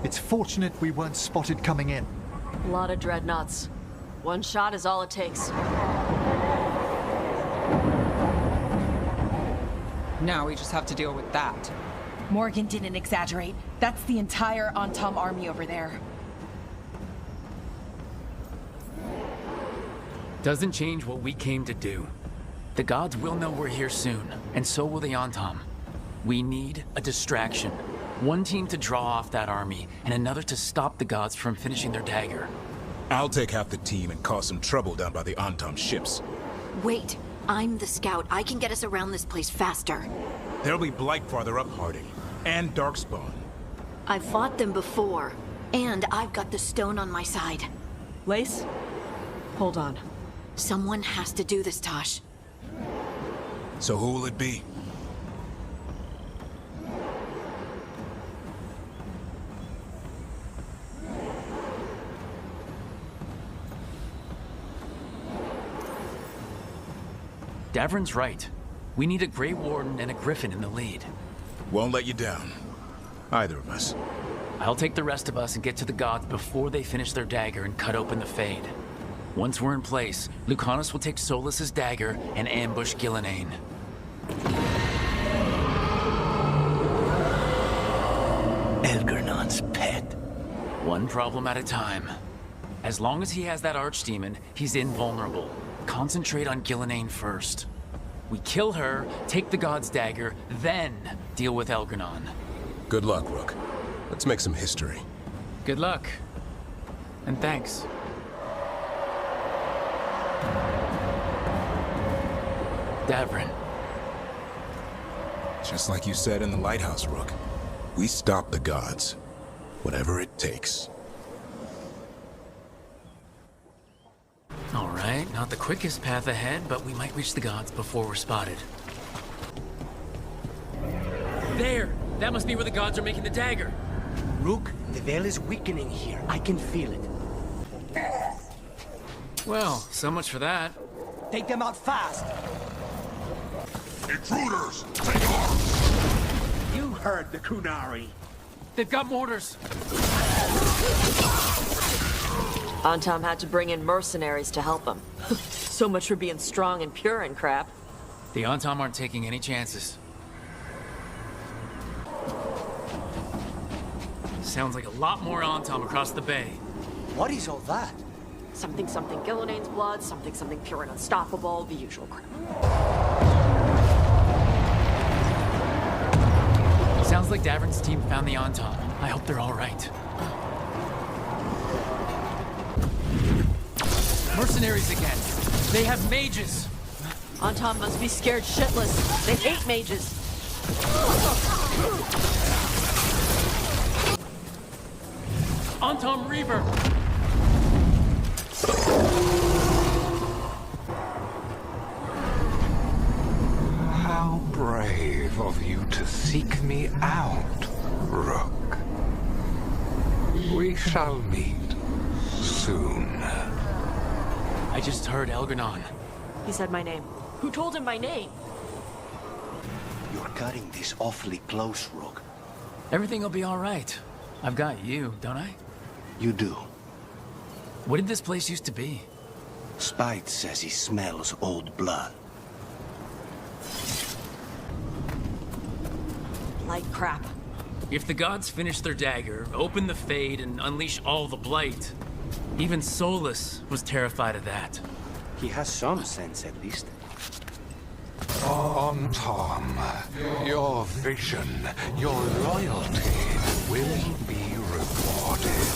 It's fortunate we weren't spotted coming in. A lot of dreadnoughts. One shot is all it takes. Now we just have to deal with that. Morgan didn't exaggerate. That's the entire Antam army over there. Doesn't change what we came to do. The gods will know we're here soon, and so will the Antam. We need a distraction. One team to draw off that army, and another to stop the gods from finishing their dagger. I'll take half the team and cause some trouble down by the Antam ships. Wait, I'm the scout. I can get us around this place faster. There'll be Blight farther up, Harding, and Darkspawn. I've fought them before, and I've got the stone on my side. Lace? Hold on. Someone has to do this, Tosh. So who will it be? Davrin's right. We need a Grey Warden and a Griffin in the lead. Won't let you down. Either of us. I'll take the rest of us and get to the gods before they finish their dagger and cut open the Fade. Once we're in place, Lucanus will take Solas's dagger and ambush Gillenane. Elgernon's pet. One problem at a time. As long as he has that archdemon, he's invulnerable. Concentrate on Gillenane first. We kill her, take the god's dagger, then deal with Elgernon. Good luck, Rook. Let's make some history. Good luck. And thanks. Davrin. Just like you said in the lighthouse, Rook. We stop the gods. Whatever it takes. All right, not the quickest path ahead, but we might reach the gods before we're spotted. There! That must be where the gods are making the dagger. Rook, the veil is weakening here. I can feel it. Well, so much for that. Take them out fast! Intruders! Take arms! You heard the Kunari. They've got mortars. Antam had to bring in mercenaries to help him. So much for being strong and pure and crap. The Antam aren't taking any chances. Sounds like a lot more Antam across the bay. What is all that? Something Gillenane's blood, something pure and unstoppable, the usual crap. Sounds like Davrin's team found the Antam. I hope they're all right. Mercenaries again. They have mages. Antam must be scared shitless. They hate mages. Antam Reaver. How brave of you to seek me out, Rook. We shall meet soon. I just heard Elgernon. He said my name. Who told him my name? You're cutting this awfully close, Rook. Everything will be all right. I've got you, don't I? You do. What did this place used to be? Spite says he smells old blood. Like crap. If the gods finish their dagger, open the Fade, and unleash all the blight, even Solas was terrified of that. He has some sense, at least. Antam, your vision, your loyalty will be rewarded.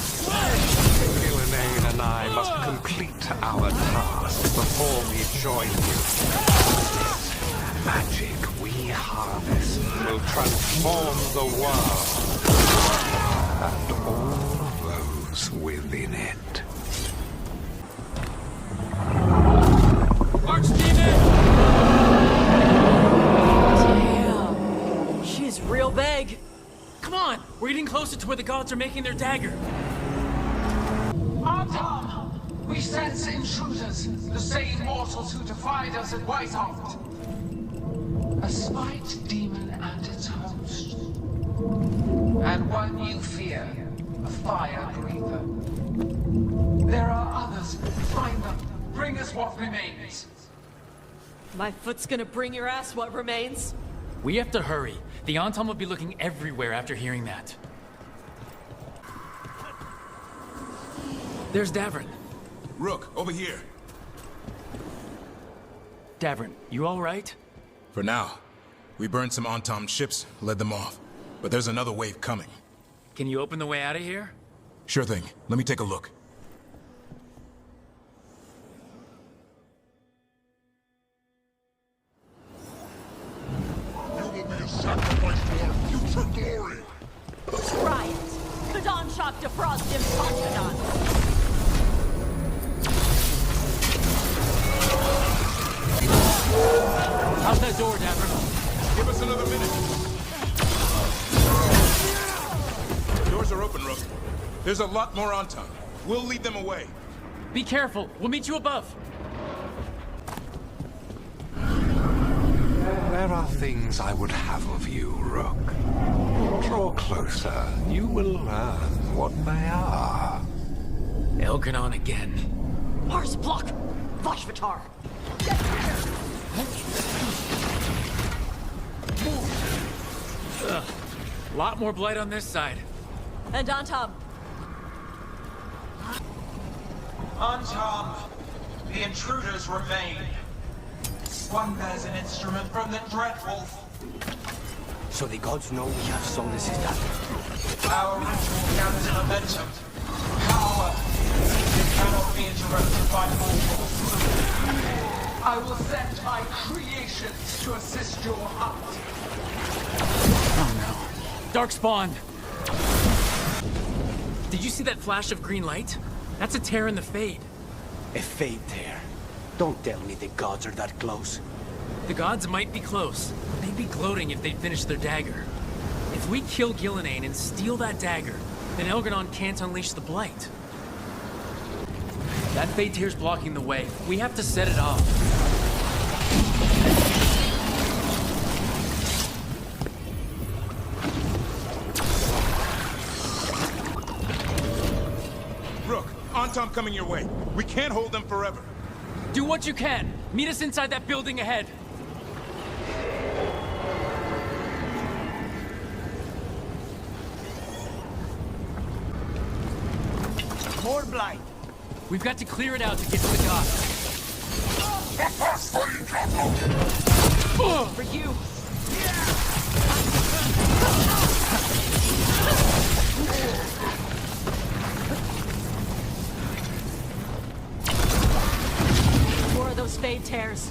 Gillenane and I must complete our task before we join you. This magic we harness will transform the world and all those within it. Archdemon! Damn. She's real big. Come on! We're getting closer to where the gods are making their dagger. Antam! We sense intruders, the same mortals who defied us at Whitehaft. A spite demon and its host. And one you fear, a fire breather. There are others. Find them. Bring us what remains. My foot's gonna bring your ass what remains. We have to hurry. The Antom will be looking everywhere after hearing that. There's Davrin. Rook, over here. Davrin, you all right? For now. We burned some Antom ships, led them off. But there's another wave coming. Can you open the way out of here? Sure thing. Let me take a look. You will be a sacrifice to our future glory! Try it. The Dawn Shock defrost him, Confidant. How's that door, Davrin? Give us another minute. Doors are open, Rook. There's a lot more Antom. We'll lead them away. Be careful. We'll meet you above. There are things I would have of you, Rook. Draw closer. You will learn what they are. Elkanon again. Mars block! Vashvatar! Ugh. Lot more blight on this side. And Antom. Antom, the intruders remain. One bears an instrument from the Dreadwolf. So the gods know we have Solis' data. Our ritual gathers momentum. Power. It cannot be interrupted by mortals. I will send my creations to assist your hunt. Oh no. Darkspawn! Did you see that flash of green light? That's a tear in the Fade. A fade tear. Don't tell me the gods are that close. The gods might be close. They'd be gloating if they'd finished their dagger. If we kill Gillenane and steal that dagger, then Elganon can't unleash the Blight. That Fade Tear's blocking the way. We have to set it off. Rook, Antom coming your way. We can't hold them forever. Do what you can. Meet us inside that building ahead. More blight. We've got to clear it out to get to the gods. For you! More of those Fade Tears.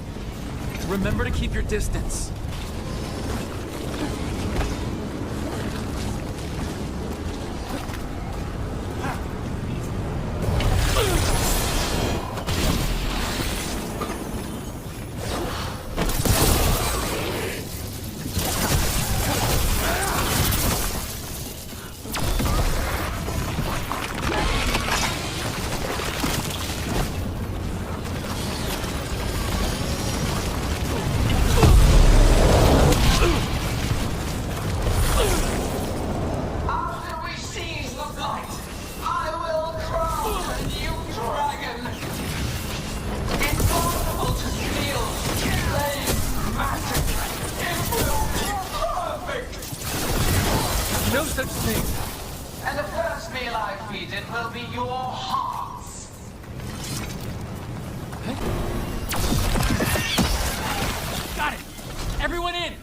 Remember to keep your distance. No such thing. And the first meal I feed it will be your hearts. Got it. Everyone in.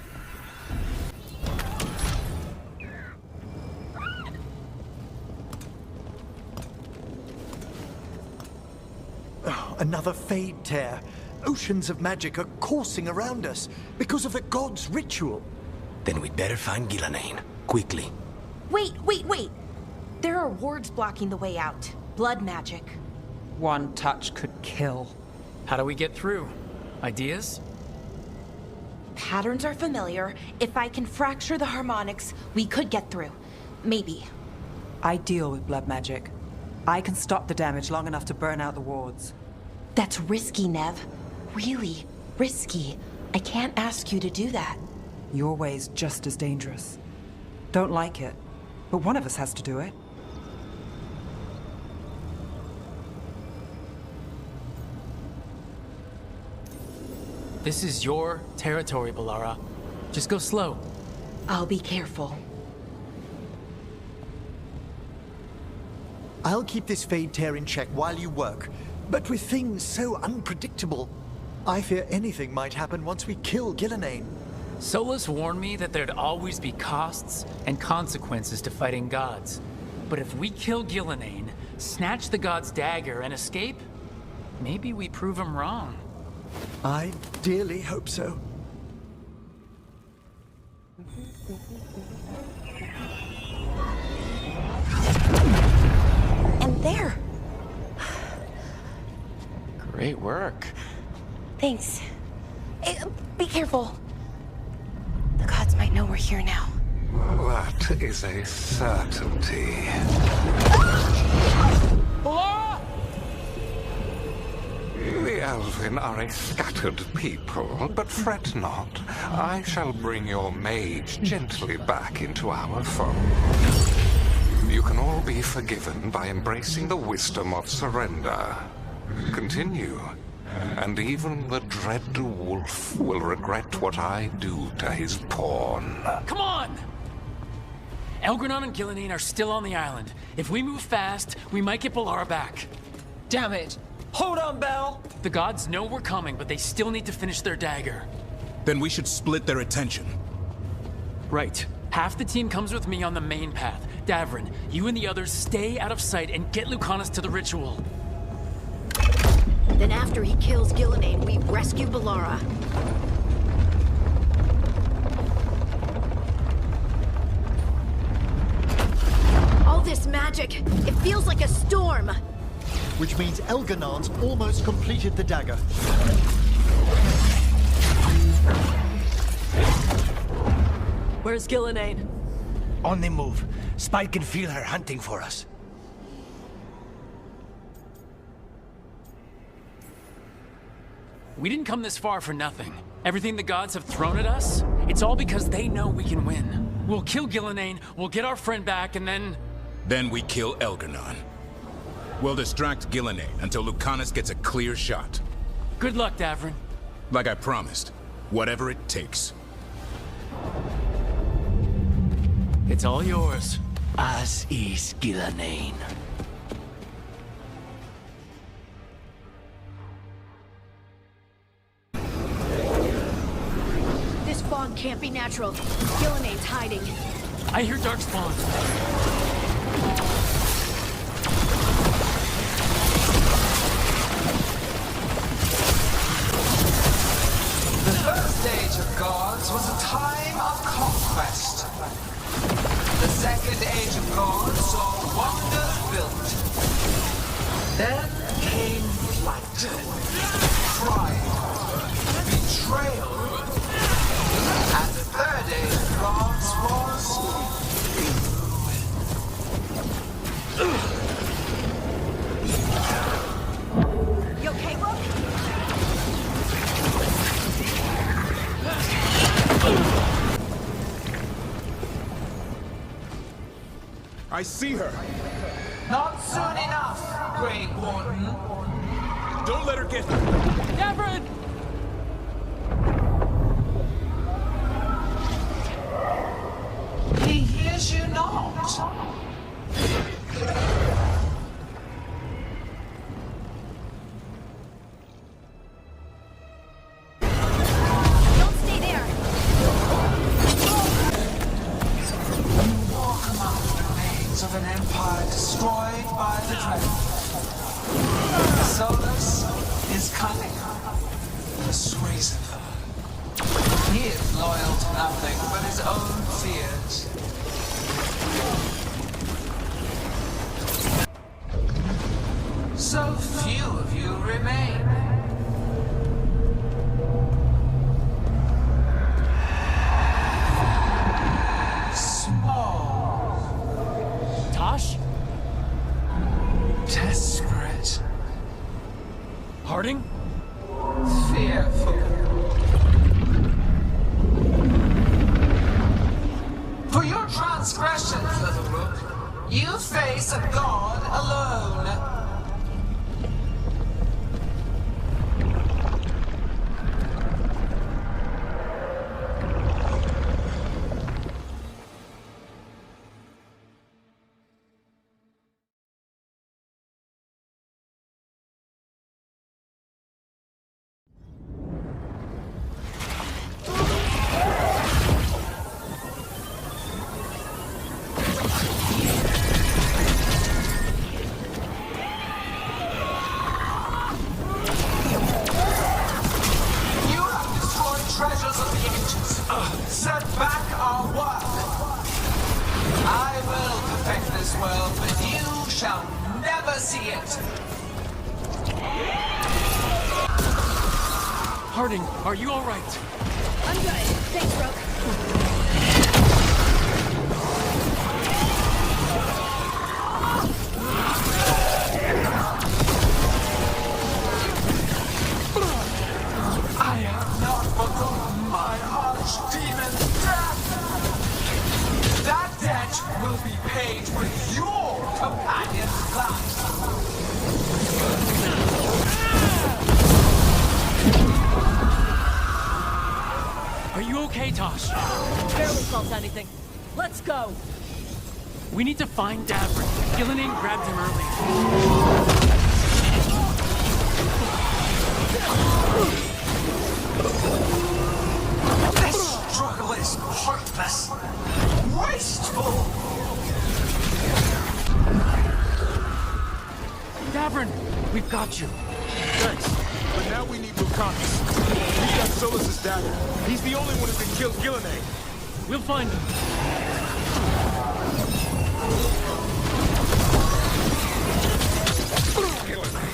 Oh, another Fade Tear. Oceans of magic are coursing around us because of the god's ritual. Then we'd better find Gillenane. Quickly. Wait. There are wards blocking the way out. Blood magic. One touch could kill. How do we get through? Ideas? Patterns are familiar. If I can fracture the harmonics, we could get through. Maybe. I deal with blood magic. I can stop the damage long enough to burn out the wards. That's risky, Nev. Really risky. I can't ask you to do that. Your way's just as dangerous. Don't like it, but one of us has to do it. This is your territory, Balara. Just go slow. I'll be careful. I'll keep this Fade Tear in check while you work. But with things so unpredictable, I fear anything might happen once we kill Gillenane. Solus warned me that there'd always be costs and consequences to fighting gods. But if we kill Gillenane, snatch the god's dagger, and escape, maybe we prove him wrong. I dearly hope so. And there! Great work. Thanks. Hey, be careful. The gods might know we're here now. That is a certainty. Balara! The Elven are a scattered people, but fret not. I shall bring your mage gently back into our fold. You can all be forgiven by embracing the wisdom of surrender. Continue, and even the dread wolf will regret what I do to his pawn. Come on! Elgranon and Gillenane are still on the island. If we move fast, we might get Balara back. Damn it! Hold on, Belle! The gods know we're coming, but they still need to finish their dagger. Then we should split their attention. Right. Half the team comes with me on the main path. Davrin, you and the others stay out of sight and get Lucanus to the ritual. Then after he kills Gillenane, we rescue Balara. All this magic, it feels like a storm. Which means Elganon's almost completed the dagger. Where's Gillenane? On the move. Spike can feel her hunting for us. We didn't come this far for nothing. Everything the gods have thrown at us, it's all because they know we can win. We'll kill Gillenane, we'll get our friend back, and then... Then we kill Elganon. We'll distract Gillenane until Lucanus gets a clear shot. Good luck, Davrin. Like I promised, whatever it takes. It's all yours. As is Gillenane. This fog can't be natural. Gillenane's hiding. I hear Darkspawn. The first age of gods was a time of conquest. The second age of gods saw wonders built. Then came flight, pride, betrayal. And the third age of gods was You okay, Rook? I see her! not soon enough, Great Warden. Don't let her get... Davrin! He hears you not. Don't stay there. Walk among the remains of an empire destroyed by the Dread. Solus is cunning, persuasive. He is loyal to nothing but his own fears. So few of you remain. Small, Tosh? desperate, Harding? fearful. For your transgressions, little Rook, you face a god alone. I will perfect this world, but you shall never see it. Harding, are you all right? I'm good. Thanks, Rook. I have not forgotten my archdemon death. That debt will be paid with your companion's life. Are you okay, Tosh? Barely felt anything. Let's go. We need to find Davrin. Gillinan grabbed him earlier. This struggle is heartless, wasteful. Davrin, we've got you. Thanks. But now we need Lucanus. We've got Solus's dagger. He's the only one who can kill Gillinan. We'll find him. Gillinan,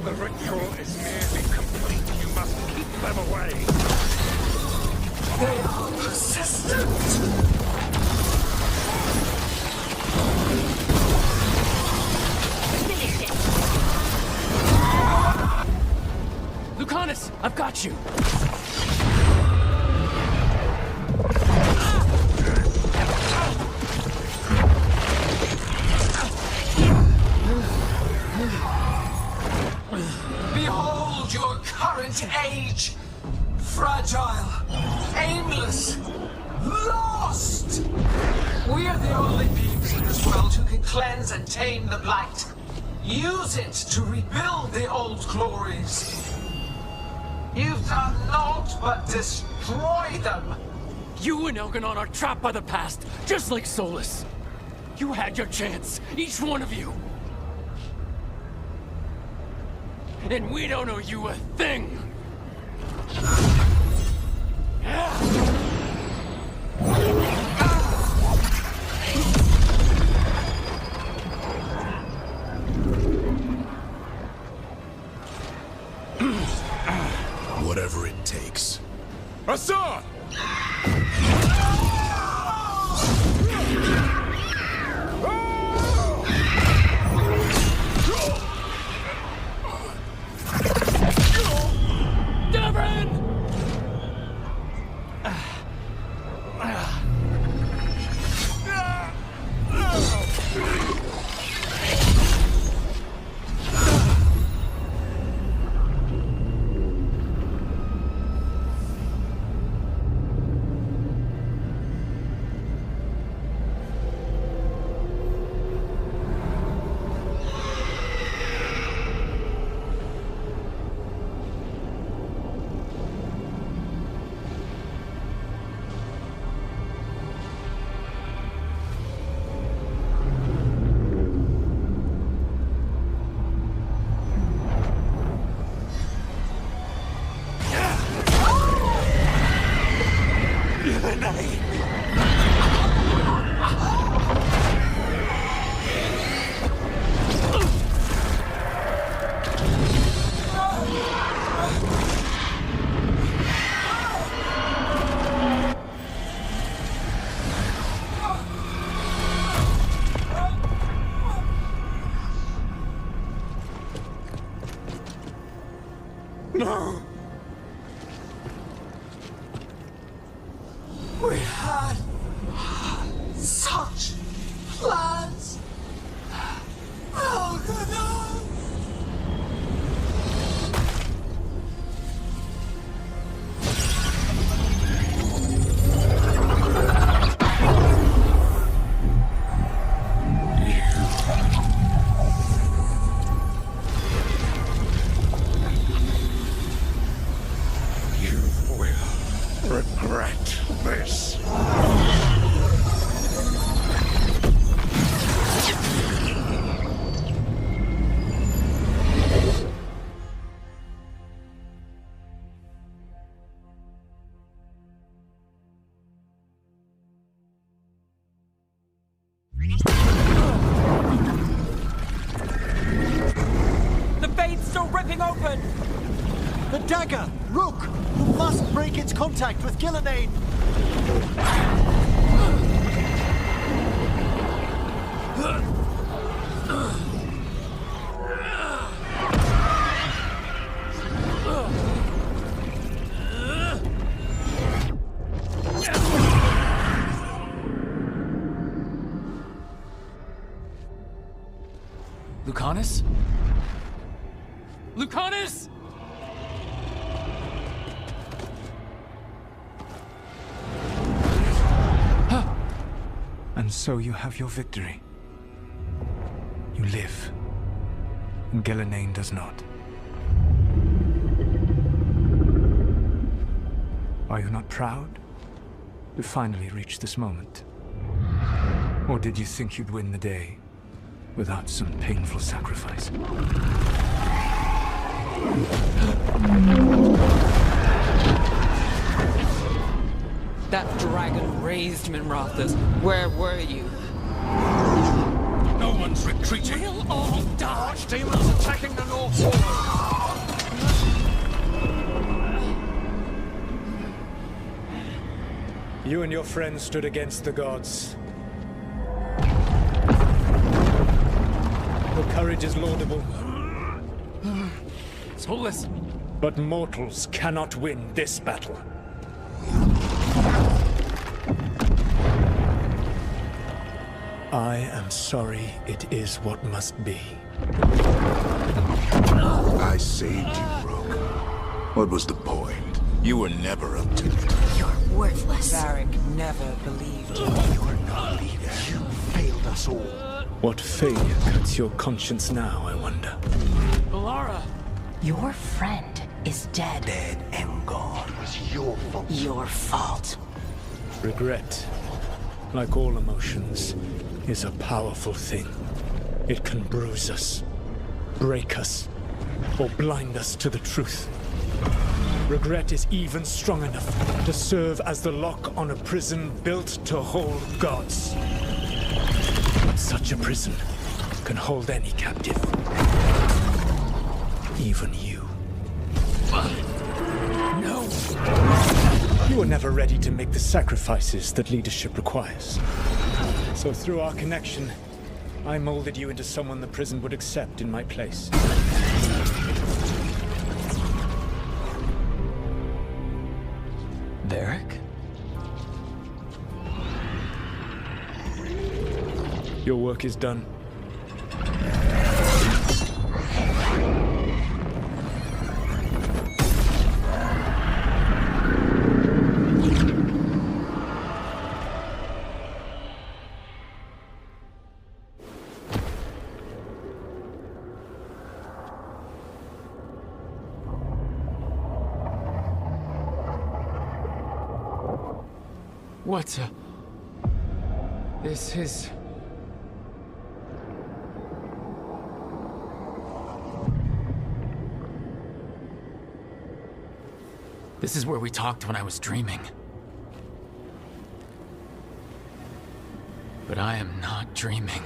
the ritual is nearly complete. You must keep them away. They are persistent. Lucanus, I've got you. Behold your current age. Fragile, aimless, lost. We are the only people in this world who can cleanse and tame the blight. Use it to rebuild the old glories. You've done naught but destroy them. You and Elganon are trapped by the past, just like Solus. You had your chance, each one of you. And we don't owe you a thing. Whatever it takes. Hassan! Davrin! Baron! The dagger! Rook! You must break its contact with Gillenane! Lucanus? Lucanus! And so you have your victory. You live. And Gillenane does not. Are you not proud to finally reach this moment? Or did you think you'd win the day without some painful sacrifice? That dragon raised Minrathas. Where were you? No one's retreating. We'll all die. Archdemons attacking the North Wall. You and your friends stood against the gods. Your courage is laudable. Solus! But mortals cannot win this battle. I am sorry it is what must be. I saved you, Rook. What was the point? You were never up to it. You're worthless. Varric never believed you. You're not leader. You failed us all. What failure cuts your conscience now, I wonder? Alara! Your friend is dead. Dead and gone. It was your fault. Your fault. Regret, like all emotions, is a powerful thing. It can bruise us, break us, or blind us to the truth. Regret is even strong enough to serve as the lock on a prison built to hold gods. But such a prison can hold any captive. Even you. No! You were never ready to make the sacrifices that leadership requires. So through our connection, I molded you into someone the prison would accept in my place. Varric? Your work is done. What, this is... This is where we talked when I was dreaming. But I am not dreaming.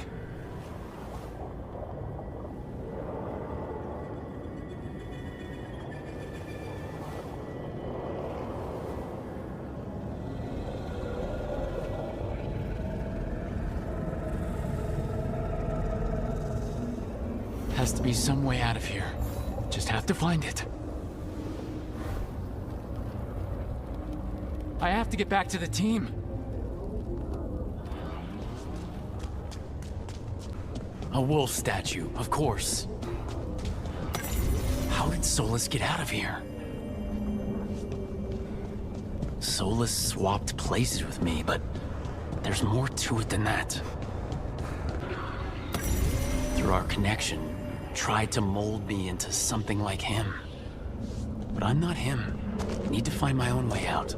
Has to be some way out of here. Just have to find it. I have to get back to the team. A wolf statue, of course. How did Solus get out of here? Solus swapped places with me, but there's more to it than that. Through our connection, tried to mold me into something like him. But I'm not him. I need to find my own way out.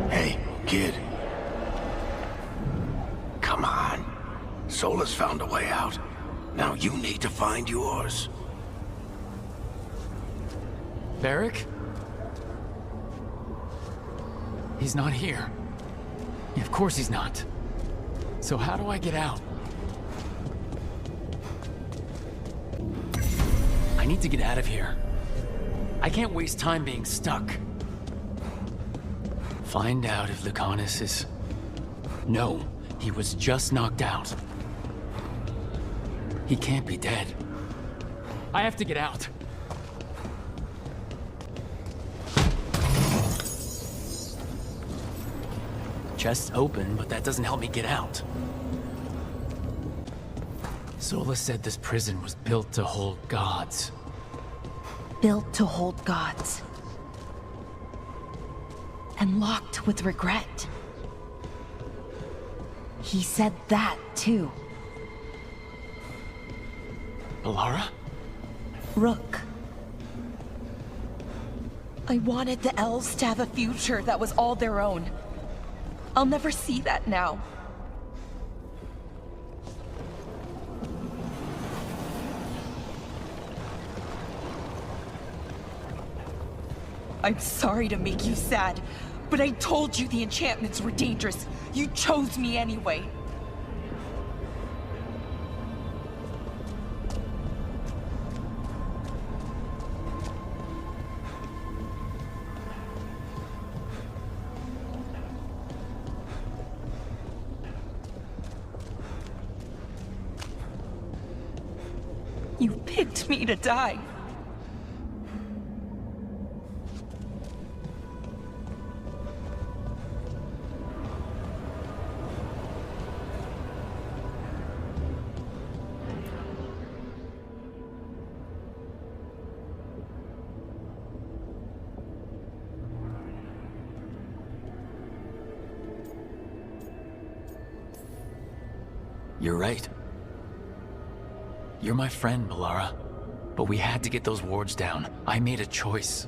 Hey, kid. Come on. Solus found a way out. Now you need to find yours. Varric? He's not here. Of course he's not. So how do I get out? need to get out of here. I can't waste time being stuck. Find out if Lucanus is... No, he was just knocked out. He can't be dead. I have to get out. Chest's open, but that doesn't help me get out. Sola said this prison was built to hold gods. Built to hold gods. And locked with regret. He said that, too. Bellara? Rook. I wanted the elves to have a future that was all their own. I'll never see that now. I'm sorry to make you sad, but I told you the enchantments were dangerous. You chose me anyway. You picked me to die. You're right. You're my friend, Bellara. But we had to get those wards down. I made a choice.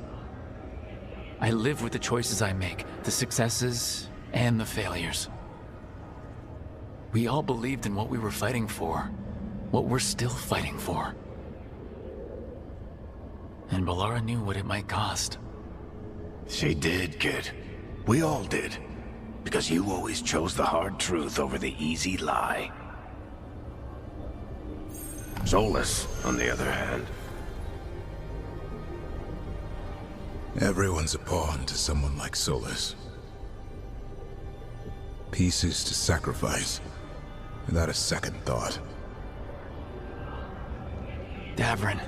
I live with the choices I make, the successes and the failures. We all believed in what we were fighting for, what we're still fighting for. And Bellara knew what it might cost. She did, kid. We all did. Because you always chose the hard truth over the easy lie. Solus, on the other hand. Everyone's a pawn to someone like Solus. Pieces to sacrifice, without a second thought. Davrin.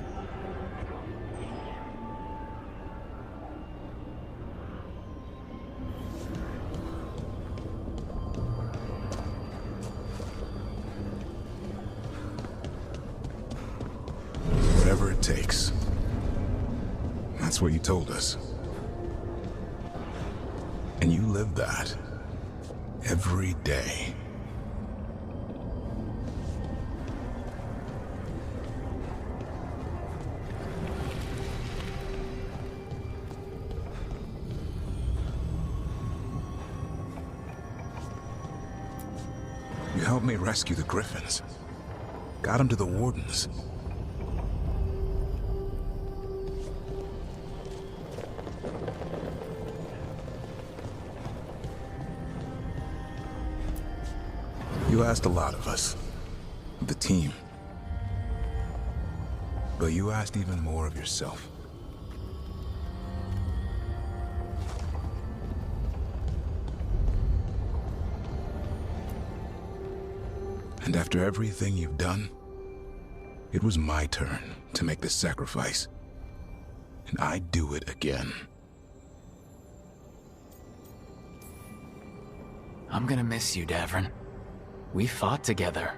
Whatever it takes. That's what you told us. And you live that. Every day. You helped me rescue the Griffins. Got them to the Wardens. You asked a lot of us, of the team. But you asked even more of yourself. And after everything you've done, it was my turn to make the sacrifice. And I'd do it again. I'm gonna miss you, Davrin. We fought together,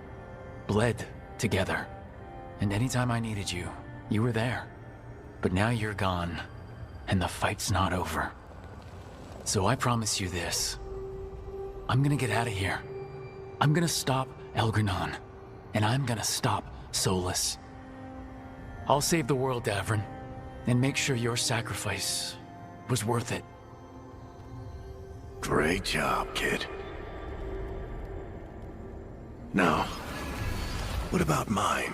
bled together, and anytime I needed you, you were there. But now you're gone, and the fight's not over. So I promise you this. I'm gonna get out of here. I'm gonna stop Elgranon, and I'm gonna stop Solus. I'll save the world, Davrin, and make sure your sacrifice was worth it. Great job, kid. Now, what about mine?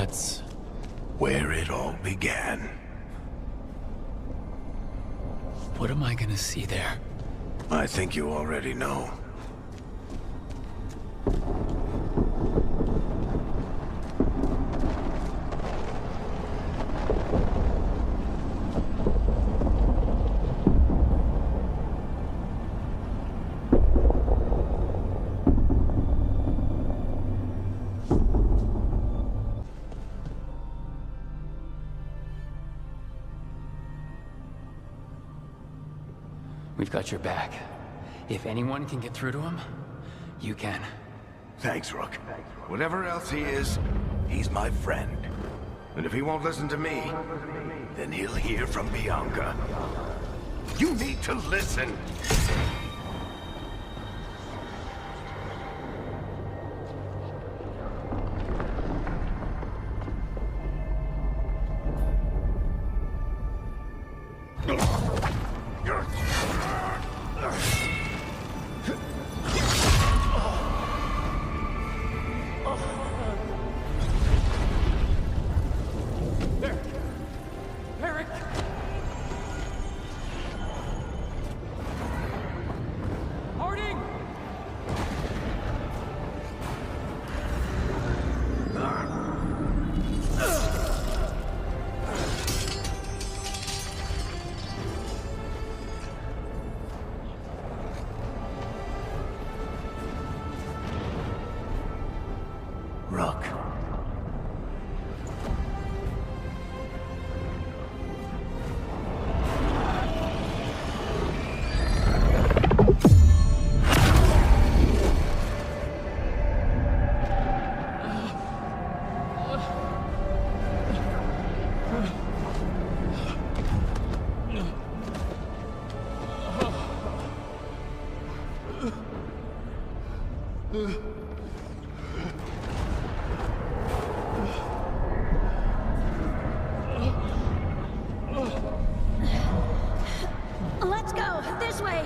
That's where it all began. What am I gonna see there? I think you already know. We've got your back. If anyone can get through to him, you can. Thanks, Rook. Whatever else he is, he's my friend. And if he won't listen to me, then he'll hear from Bianca. You need to listen! Rook. Let's go, this way.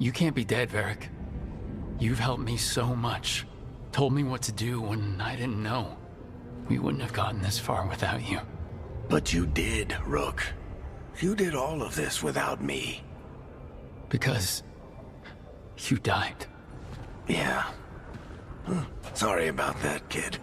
You can't be dead, Varric. You've helped me so much. Told me what to do when I didn't know. We wouldn't have gotten this far without you. But you did, Rook. You did all of this without me. Because you died. Yeah. Sorry about that, kid.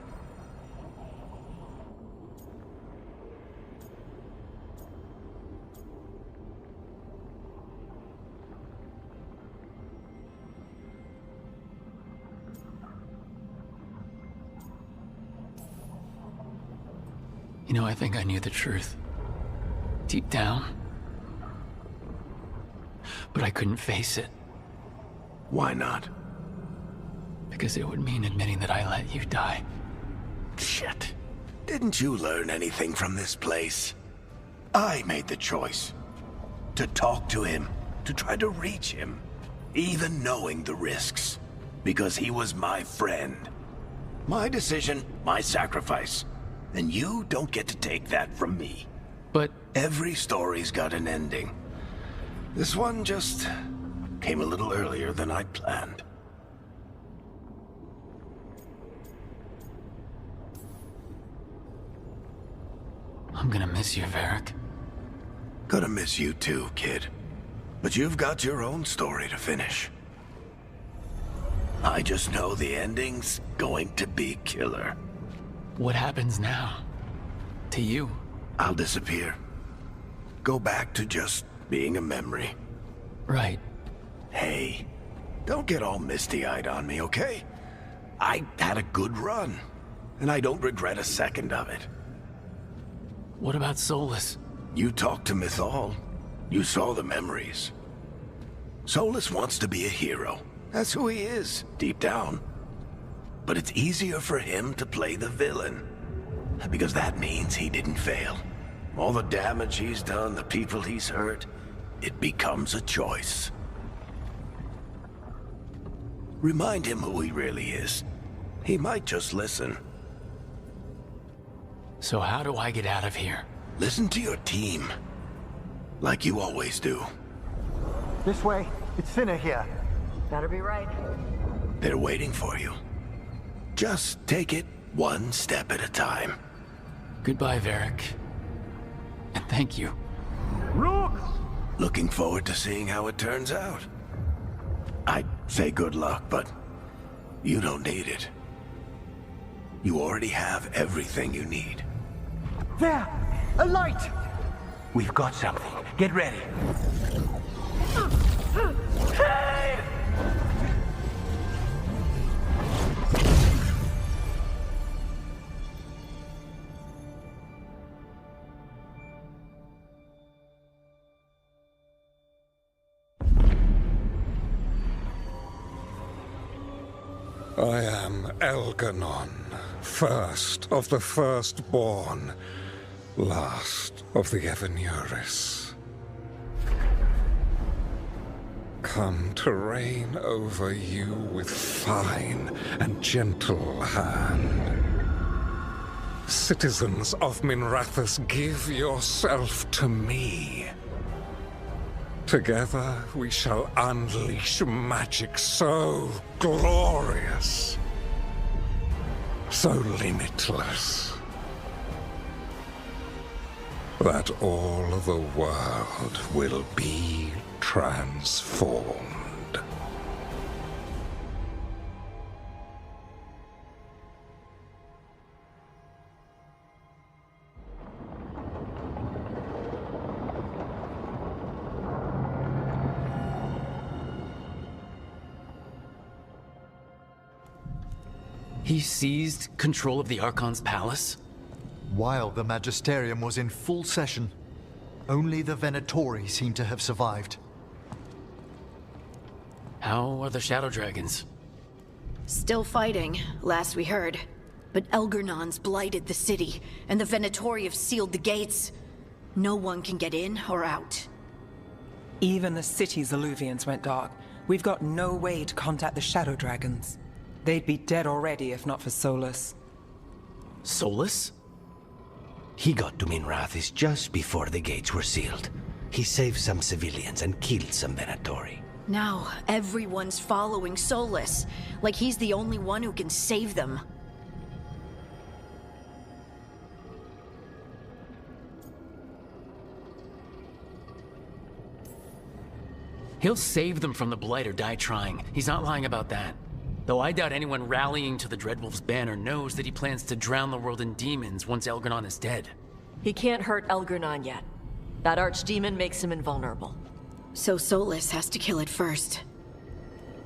You know, I think I knew the truth. Deep down. But I couldn't face it. Why not? Because it would mean admitting that I let you die. Shit. Didn't you learn anything from this place? I made the choice. To talk to him. To try to reach him. Even knowing the risks. Because he was my friend. My decision, my sacrifice. And you don't get to take that from me. But every story's got an ending. This one just came a little earlier than I'd planned. I'm gonna miss you, Varric. Gonna miss you too, kid. But you've got your own story to finish. I just know the ending's going to be killer. What happens now? To you? I'll disappear. Go back to just being a memory. Right. Hey, don't get all misty-eyed on me, okay? I had a good run, and I don't regret a second of it. What about Solus? You talked to Mythal. You saw the memories. Solus wants to be a hero. That's who he is, deep down. But it's easier for him to play the villain. Because that means he didn't fail. All the damage he's done, the people he's hurt, it becomes a choice. Remind him who he really is. He might just listen. So how do I get out of here? Listen to your team. Like you always do. This way. It's thinner here. Better be right. They're waiting for you. Just take it one step at a time. Goodbye, Varric. And thank you. Rook! Looking forward to seeing how it turns out. I'd say good luck, but you don't need it. You already have everything you need. There! A light! We've got something. Get ready. Hey! I am Elganon, first of the firstborn, last of the Evenuris. Come to reign over you with fine and gentle hand. Citizens of Minrathous, give yourself to me. Together we shall unleash magic so glorious, so limitless, that all the world will be transformed. He seized control of the Archon's palace? While the Magisterium was in full session, only the Venatori seem to have survived. How are the Shadow Dragons? Still fighting, last we heard. But Elgernon's blighted the city, and the Venatori have sealed the gates. No one can get in or out. Even the city's Illuvians went dark. We've got no way to contact the Shadow Dragons. They'd be dead already if not for Solus. Solus? He got to Minrathous just before the gates were sealed. He saved some civilians and killed some Venatori. Now, everyone's following Solus, like he's the only one who can save them. He'll save them from the Blight or die trying. He's not lying about that. Though I doubt anyone rallying to the Dreadwolf's banner knows that he plans to drown the world in demons once Elgernon is dead. He can't hurt Elgernon yet. That archdemon makes him invulnerable. So Solus has to kill it first.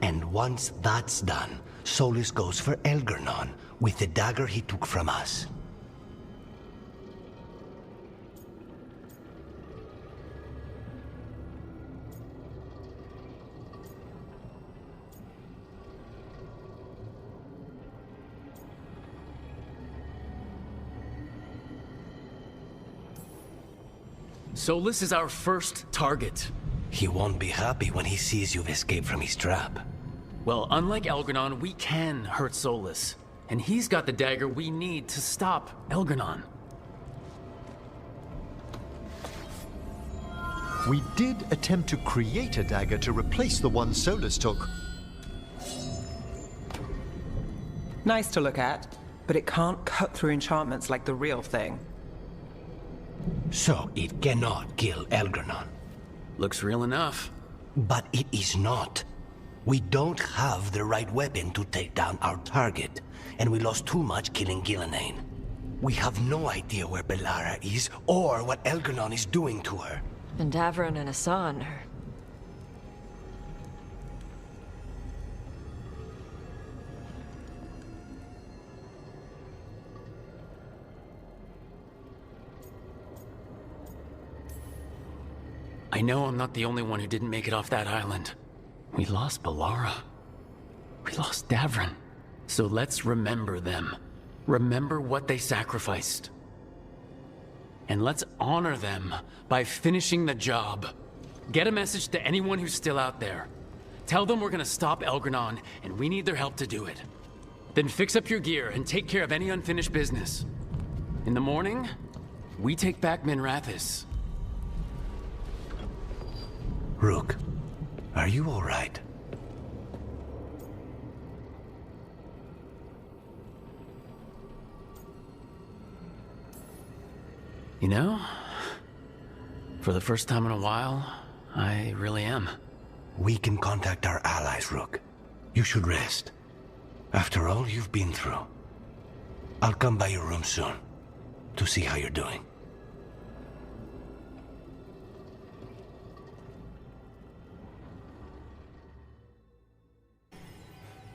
And once that's done, Solus goes for Elgernon with the dagger he took from us. Solus is our first target. He won't be happy when he sees you've escaped from his trap. Well, unlike Elgernon, we can hurt Solus. And he's got the dagger we need to stop Elgernon. We did attempt to create a dagger to replace the one Solus took. Nice to look at, but it can't cut through enchantments like the real thing. So it cannot kill Elgernon. Looks real enough. But it is not. We don't have the right weapon to take down our target, and we lost too much killing Gillenane. We have no idea where Bellara is, or what Elgernon is doing to her. And Davron and Asan are... I know I'm not the only one who didn't make it off that island. We lost Bellara. We lost Davrin. So let's remember them. Remember what they sacrificed. And let's honor them by finishing the job. Get a message to anyone who's still out there. Tell them we're gonna stop Elgranon, and we need their help to do it. Then fix up your gear and take care of any unfinished business. In the morning, we take back Minrathous. Rook, are you all right? You know, for the first time in a while, I really am. We can contact our allies, Rook. You should rest. After all you've been through. I'll come by your room soon to see how you're doing.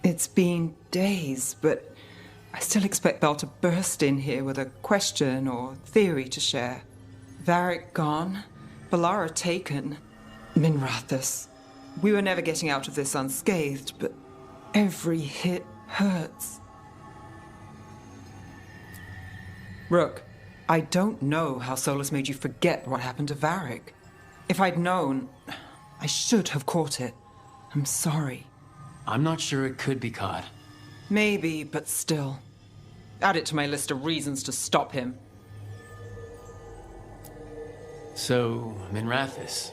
It's been days, but I still expect Belle to burst in here with a question or theory to share. Varric gone, Bellara taken, Minrathous. We were never getting out of this unscathed, but every hit hurts. Rook, I don't know how Solus made you forget what happened to Varric. If I'd known, I should have caught it. I'm sorry. I'm not sure it could be caught. Maybe, but still. Add it to my list of reasons to stop him. So, Minrathous.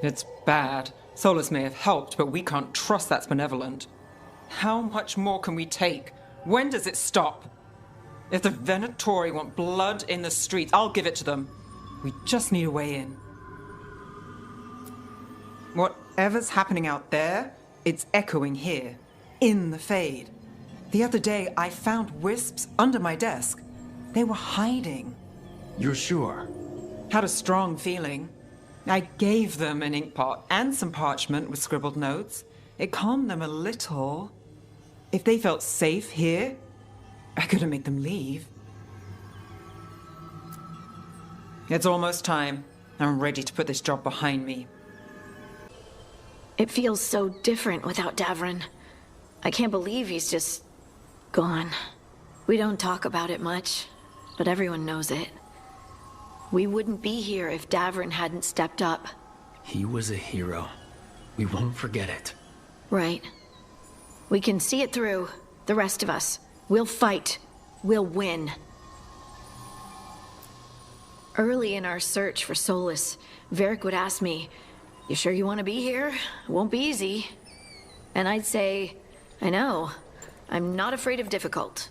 It's bad. Solus may have helped, but we can't trust that's benevolent. How much more can we take? When does it stop? If the Venatori want blood in the streets, I'll give it to them. We just need a way in. Whatever's happening out there, it's echoing here, in the Fade. The other day, I found wisps under my desk. They were hiding. You're sure? Had a strong feeling. I gave them an inkpot and some parchment with scribbled notes. It calmed them a little. If they felt safe here, I couldn't make them leave. It's almost time. I'm ready to put this job behind me. It feels so different without Davrin. I can't believe he's just gone. We don't talk about it much, but everyone knows it. We wouldn't be here if Davrin hadn't stepped up. He was a hero. We won't forget it. Right. We can see it through, the rest of us. We'll fight. We'll win. Early in our search for Solus, Varric would ask me, "You sure you want to be here? It won't be easy." And I'd say, "I know. I'm not afraid of difficult."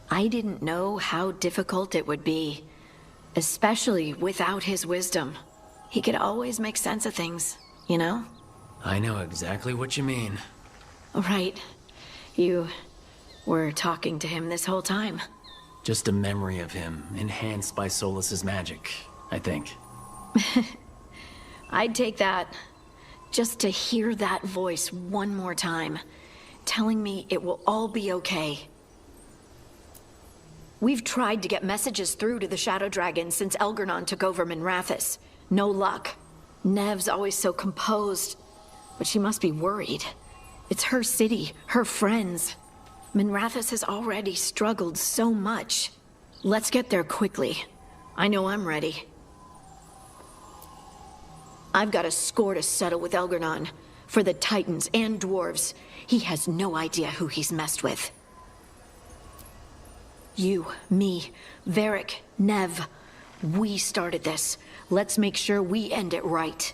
I didn't know how difficult it would be, especially without his wisdom. He could always make sense of things, you know? I know exactly what you mean. Right. You were talking to him this whole time. Just a memory of him, enhanced by Solus's magic, I think. I'd take that. Just to hear that voice one more time, telling me it will all be okay. We've tried to get messages through to the Shadow Dragon since Elgranon took over Minrathous. No luck. Nev's always so composed, but she must be worried. It's her city, her friends. Minrathous has already struggled so much. Let's get there quickly. I know I'm ready. I've got a score to settle with Elgranon. For the Titans and Dwarves. He has no idea who he's messed with. You, me, Varric, Nev. We started this. Let's make sure we end it right.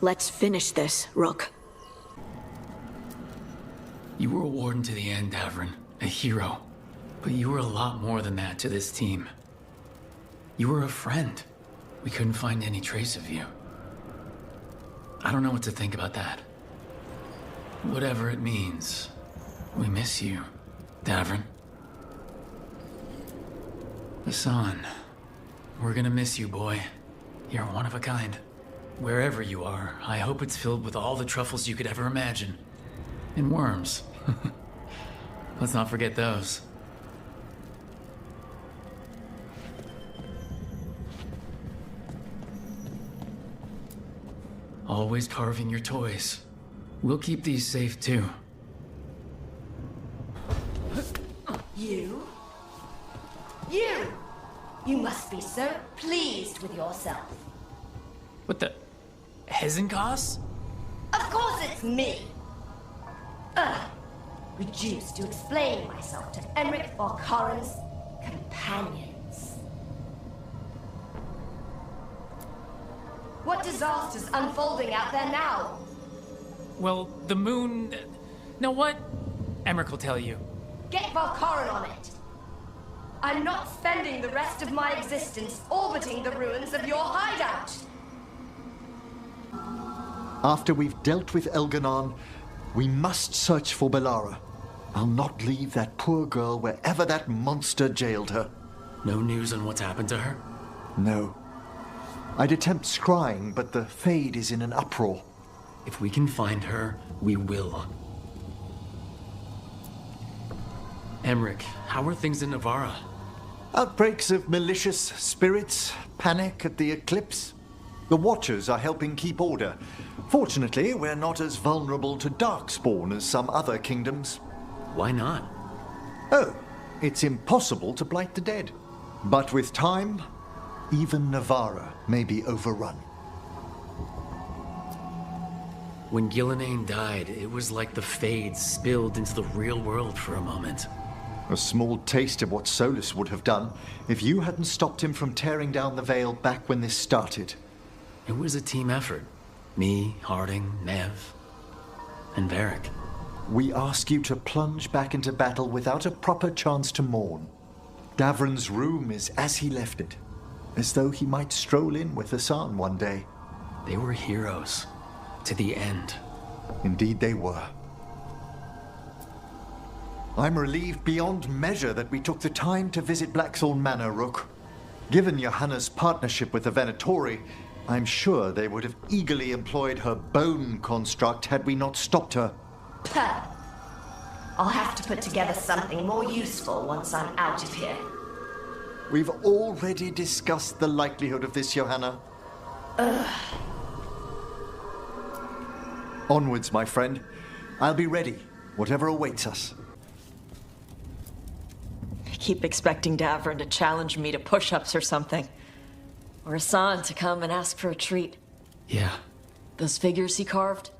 Let's finish this, Rook. You were a warden to the end, Davrin. A hero. But you were a lot more than that to this team. You were a friend. We couldn't find any trace of you. I don't know what to think about that. Whatever it means, we miss you, Davrin. Hassan, we're gonna miss you, boy. You're one of a kind. Wherever you are, I hope it's filled with all the truffles you could ever imagine. And worms. Let's not forget those. Always carving your toys. We'll keep these safe too. You? You! You must be so pleased with yourself. What the? Hezenkos? Of course it's me! Reduced to explain myself to Emric or Corrin's companions. What disaster's unfolding out there now? Well, the moon... Know what? Emric will tell you. Get Valkorin on it! I'm not spending the rest of my existence orbiting the ruins of your hideout! After we've dealt with Elganon, we must search for Bellara. I'll not leave that poor girl wherever that monster jailed her. No news on what's happened to her? No. I'd attempt scrying, but the Fade is in an uproar. If we can find her, we will. Emric, how are things in Navarra? Outbreaks of malicious spirits, panic at the eclipse. The Watchers are helping keep order. Fortunately, we're not as vulnerable to Darkspawn as some other kingdoms. Why not? Oh, it's impossible to blight the dead. But with time, even Navarra may be overrun. When Gillenane died, it was like the Fade spilled into the real world for a moment. A small taste of what Solus would have done if you hadn't stopped him from tearing down the Veil back when this started. It was a team effort. Me, Harding, Nev, and Varric. We ask you to plunge back into battle without a proper chance to mourn. Davran's room is as he left it, as though he might stroll in with Hassan one day. They were heroes. To the end. Indeed they were. I'm relieved beyond measure that we took the time to visit Blackthorn Manor, Rook. Given Johanna's partnership with the Venatori, I'm sure they would have eagerly employed her bone construct had we not stopped her. I'll have to put together something more useful once I'm out of here. We've already discussed the likelihood of this, Johanna. Onwards, my friend. I'll be ready, whatever awaits us. I keep expecting Davran to challenge me to push-ups or something. Or Hassan to come and ask for a treat. Yeah. Those figures he carved?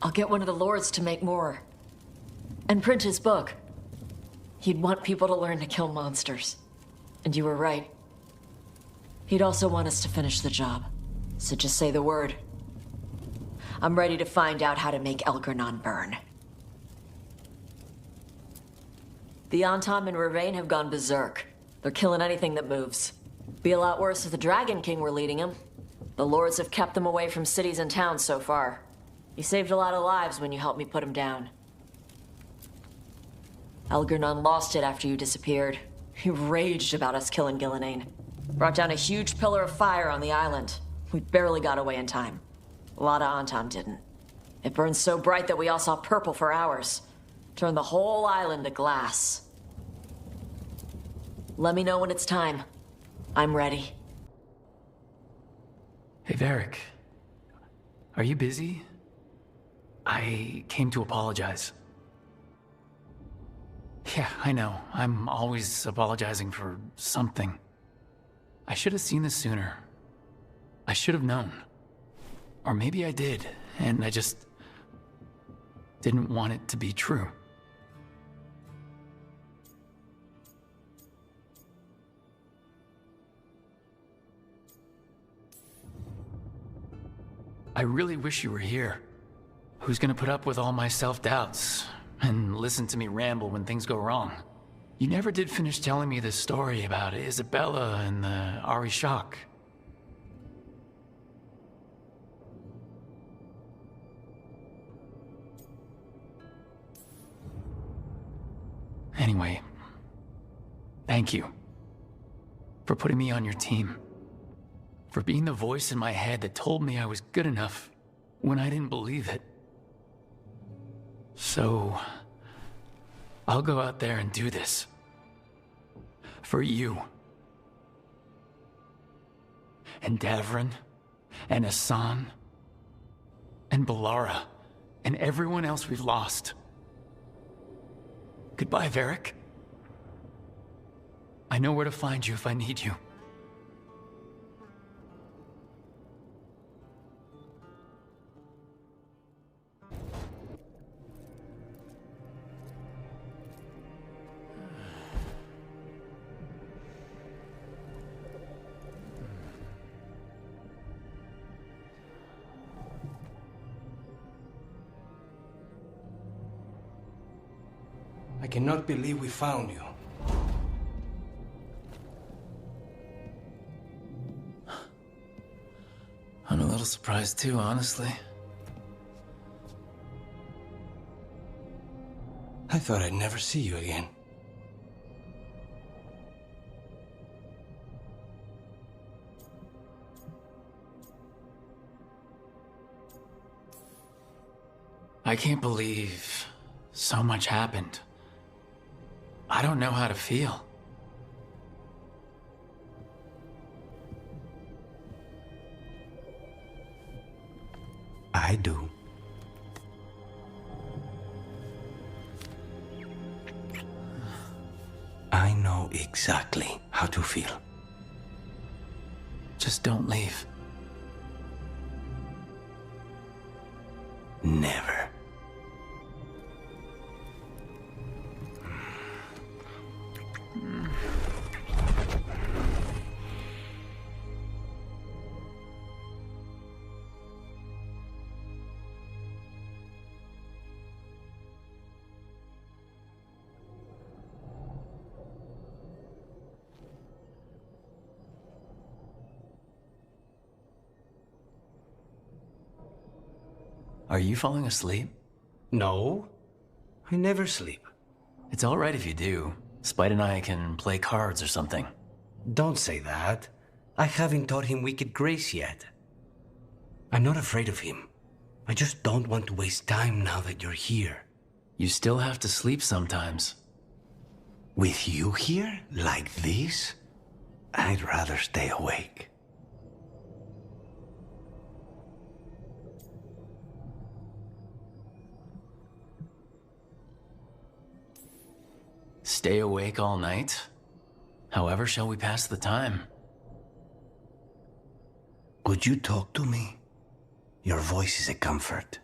I'll get one of the lords to make more. And print his book. He'd want people to learn to kill monsters. And you were right. He'd also want us to finish the job. So just say the word. I'm ready to find out how to make Elgarnon burn. The Antam and Ravain have gone berserk. They're killing anything that moves. Be a lot worse if the Dragon King were leading them. The lords have kept them away from cities and towns so far. You saved a lot of lives when you helped me put him down. Elgarnon lost it after you disappeared. He raged about us killing Gillenane. Brought down a huge pillar of fire on the island. We barely got away in time. A lot of Antam didn't. It burned so bright that we all saw purple for hours. Turned the whole island to glass. Let me know when it's time. I'm ready. Hey, Varric. Are you busy? I came to apologize. Yeah, I know. I'm always apologizing for something. I should have seen this sooner. I should have known. Or maybe I did, and I just didn't want it to be true. I really wish you were here. Who's gonna put up with all my self-doubts and listen to me ramble when things go wrong? You never did finish telling me this story about Isabella and the Ari Shock. Anyway, thank you for putting me on your team. For being the voice in my head that told me I was good enough when I didn't believe it. So, I'll go out there and do this. For you. And Davran, and Hassan, and Bellara, and everyone else we've lost. Goodbye, Varric. I know where to find you if I need you. I cannot believe we found you. I'm a little surprised too, honestly. I thought I'd never see you again. I can't believe so much happened. I don't know how to feel. I do. I know exactly how to feel. Just don't leave. Never. Are you falling asleep? No, I never sleep. It's all right if you do. Spite and I can play cards or something. Don't say that. I haven't taught him Wicked Grace yet. I'm not afraid of him. I just don't want to waste time now that you're here. You still have to sleep sometimes. With you here, like this, I'd rather stay awake. Stay awake all night? However shall we pass the time? Could you talk to me? Your voice is a comfort.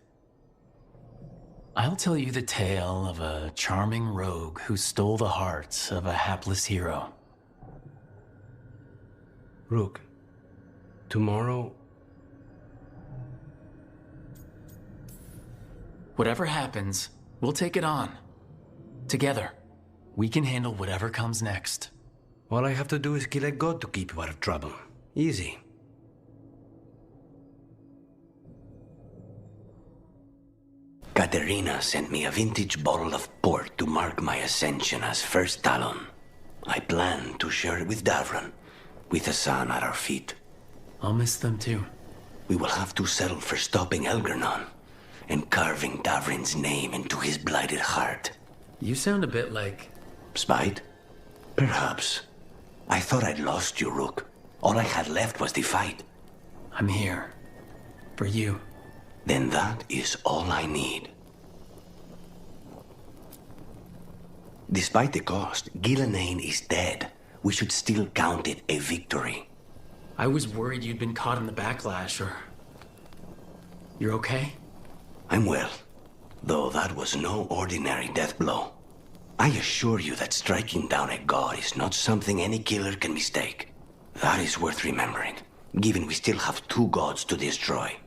I'll tell you the tale of a charming rogue who stole the hearts of a hapless hero. Rook, tomorrow... Whatever happens, we'll take it on. Together. We can handle whatever comes next. All I have to do is kill a god to keep you out of trouble. Easy. Katerina sent me a vintage bottle of port to mark my ascension as First Talon. I plan to share it with Davron, with the sun at our feet. I'll miss them too. We will have to settle for stopping Elgernon and carving Davrin's name into his blighted heart. You sound a bit like... Spite? Perhaps. I thought I'd lost you, Rook. All I had left was the fight. I'm here. For you. Then that is all I need. Despite the cost, Gillenane is dead. We should still count it a victory. I was worried you'd been caught in the backlash, or... You're okay? I'm well, though that was no ordinary death blow. I assure you that striking down a god is not something any killer can mistake. That is worth remembering, given we still have 2 gods to destroy.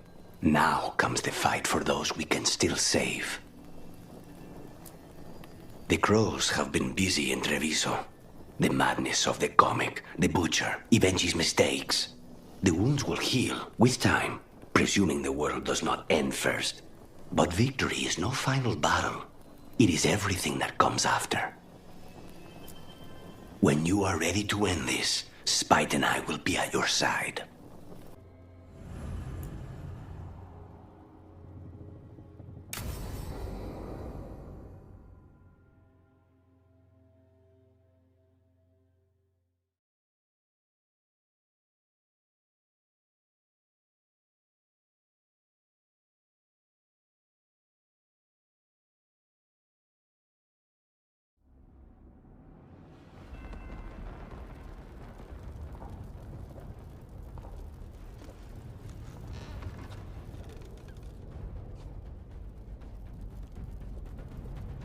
Now comes the fight for those we can still save. The crows have been busy in Treviso. The madness of the comic, the butcher, Evenji's mistakes. The wounds will heal, with time, presuming the world does not end first. But victory is no final battle. It is everything that comes after. When you are ready to end this, Spite and I will be at your side.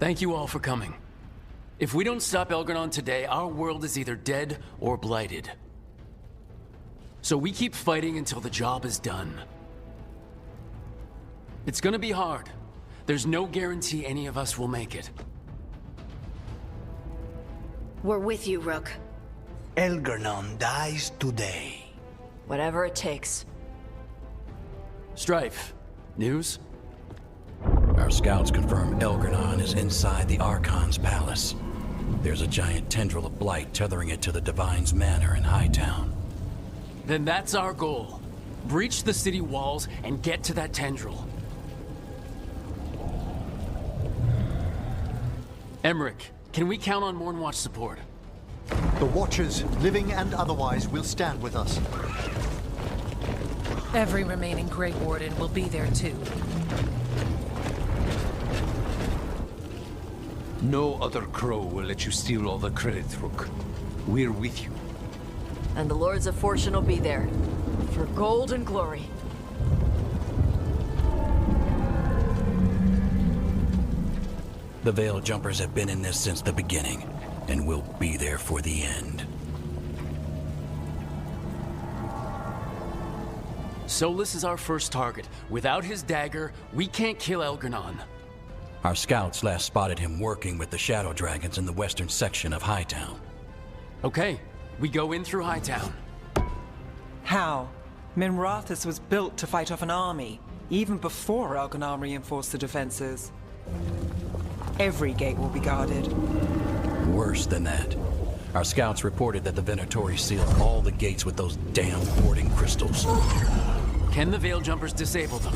Thank you all for coming. If we don't stop Elgar'nan today, our world is either dead or blighted. So we keep fighting until the job is done. It's gonna be hard. There's no guarantee any of us will make it. We're with you, Rook. Elgar'nan dies today. Whatever it takes. Strife, news? Our scouts confirm Elgar'nan is inside the Archon's palace. There's a giant tendril of blight tethering it to the Divine's manor in Hightown. Then that's our goal. Breach the city walls and get to that tendril. Emmerich, can we count on Mornwatch support? The Watchers, living and otherwise, will stand with us. Every remaining Grey Warden will be there too. No other crow will let you steal all the credit, Rook. We're with you. And the Lords of Fortune will be there. For gold and glory. The Veil Jumpers have been in this since the beginning, and will be there for the end. Solus is our first target. Without his dagger, we can't kill Elgar'nan. Our scouts last spotted him working with the Shadow Dragons in the western section of Hightown. Okay, we go in through Hightown. How? Minrathous was built to fight off an army, even before Elgar'nan reinforced the defenses. Every gate will be guarded. Worse than that. Our scouts reported that the Venatori sealed all the gates with those damn warding crystals. Can the Veil Jumpers disable them?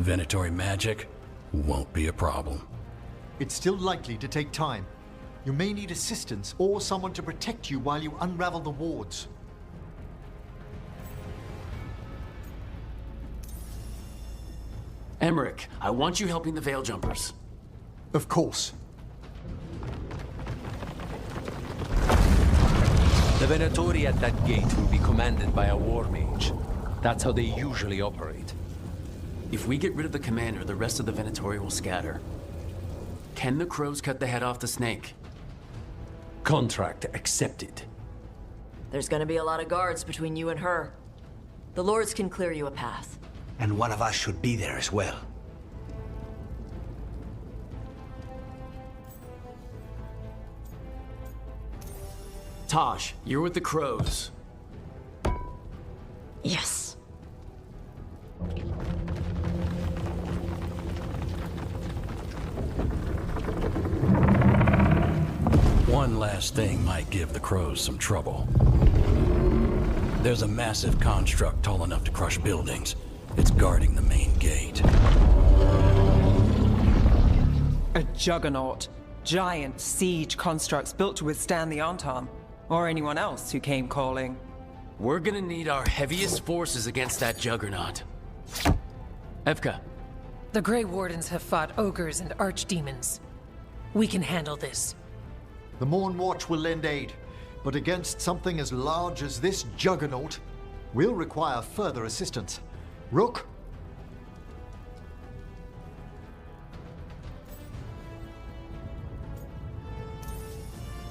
Venatori magic won't be a problem. It's still likely to take time. You may need assistance or someone to protect you while you unravel the wards. Emmerich, I want you helping the Veil Jumpers. Of course. The Venatori at that gate will be commanded by a war mage. That's how they usually operate. If we get rid of the commander, the rest of the Venatori will scatter. Can the crows cut the head off the snake? Contract accepted. There's gonna be a lot of guards between you and her. The Lords can clear you a path. And one of us should be there as well. Tosh, you're with the crows. Yes. One last thing might give the crows some trouble. There's a massive construct tall enough to crush buildings. It's guarding the main gate. A juggernaut. Giant siege constructs built to withstand the Antivan, or anyone else who came calling. We're gonna need our heaviest forces against that juggernaut. Evka. The Grey Wardens have fought ogres and archdemons. We can handle this. The Morn Watch will lend aid, but against something as large as this juggernaut, we'll require further assistance. Rook?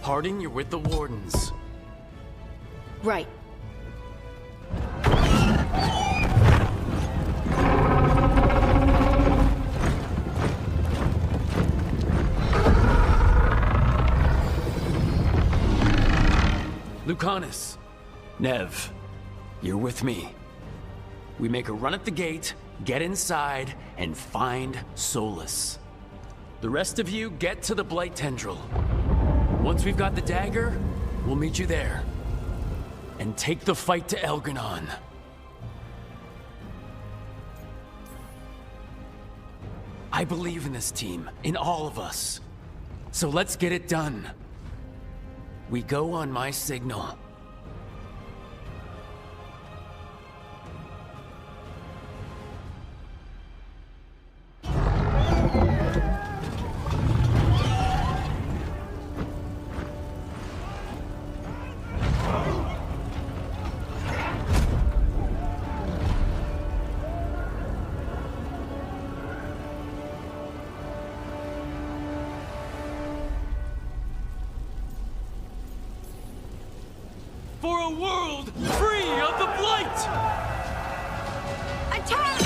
Harding, you're with the Wardens. Right. Lucanus. Nev, you're with me. We make a run at the gate, get inside, and find Solus. The rest of you get to the Blight Tendril. Once we've got the dagger, we'll meet you there. And take the fight to Elgar'nan. I believe in this team, in all of us. So let's get it done. We go on my signal. for a world free of the Blight! Attack!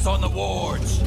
On the wards!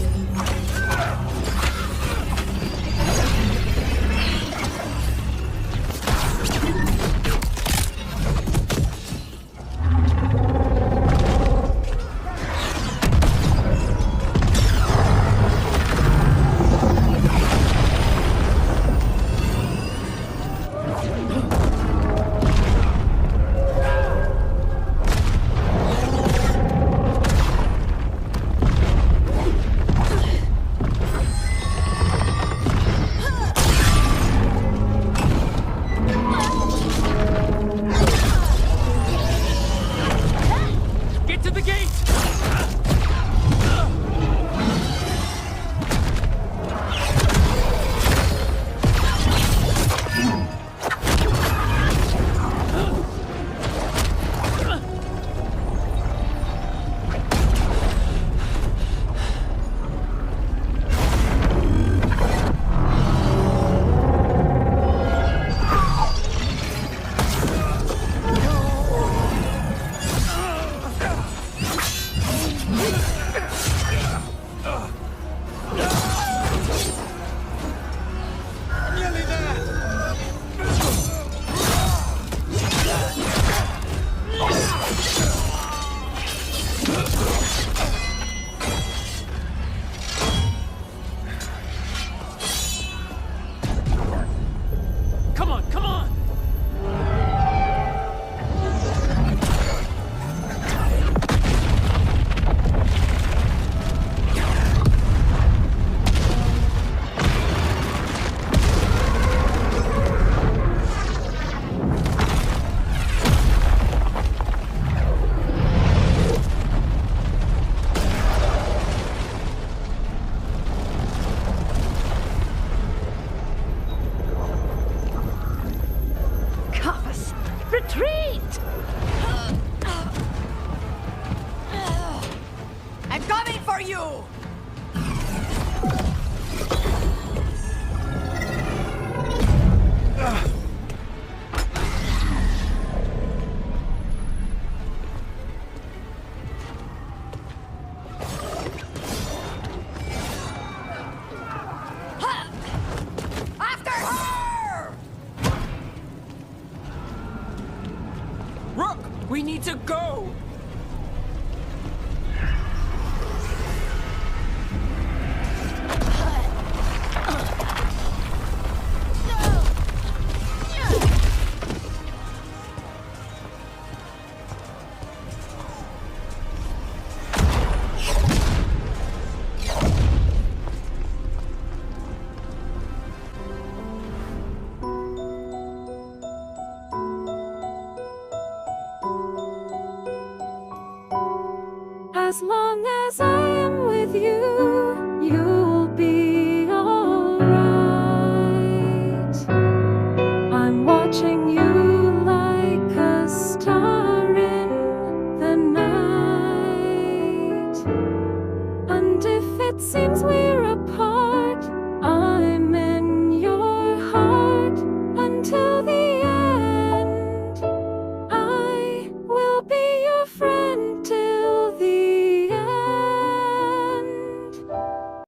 We need to go! As long as I am with you.